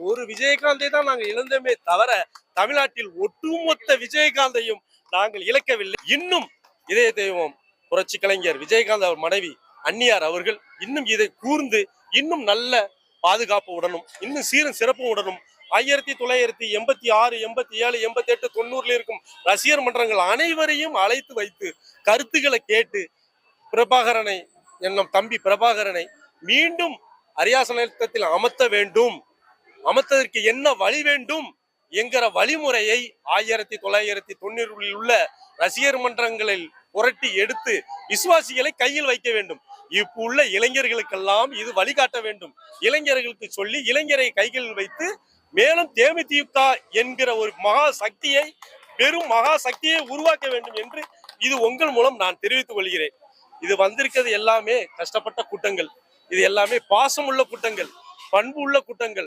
ஒரு விஜயகாந்தை தான் நாங்கள் இழந்தோமே தவிர தமிழ்நாட்டில் ஒட்டுமொத்த விஜயகாந்தையும் நாங்கள் இழக்கவில்லை. இன்னும் இதய தெய்வம் புரட்சி கலைஞர் விஜயகாந்த் அவர் மனைவி அன்னியார் அவர்கள் இன்னும் இதை கூர்ந்து இன்னும் நல்ல பாதுகாப்பு உடனும் இன்னும் சீரும் சிறப்பு உடனும் 1986, 87, 88, 90 இருக்கும் ரசிகர் மன்றங்கள் அனைவரையும் அழைத்து வைத்து கருத்துக்களை கேட்டு பிரபாகரனை என்னும் தம்பி பிரபாகரனை மீண்டும் அரியாசனத்தில் அமர்த்த வேண்டும், அமர்த்ததற்கு என்ன வழி வேண்டும் என்கிற வழிமுறையை 1990 உள்ள ரசிகர் மன்றங்களில் புரட்டி எடுத்து விசுவாசிகளை கையில் வைக்க வேண்டும். இப்ப உள்ள இளைஞர்களுக்கெல்லாம் இது வழிகாட்ட வேண்டும். இளைஞர்களுக்கு சொல்லி இளைஞரை கைகளில் வைத்து மேலும் தேமுதிக என்கிற ஒரு மகா சக்தியை பெரும் மகா சக்தியை உருவாக்க வேண்டும் என்று இது உங்கள் மூலம் நான் தெரிவித்துக் கொள்கிறேன். இது வந்திருக்கிறது எல்லாமே கஷ்டப்பட்ட கூட்டங்கள், இது எல்லாமே பாசம் உள்ள கூட்டங்கள், பண்பு உள்ள கூட்டங்கள்.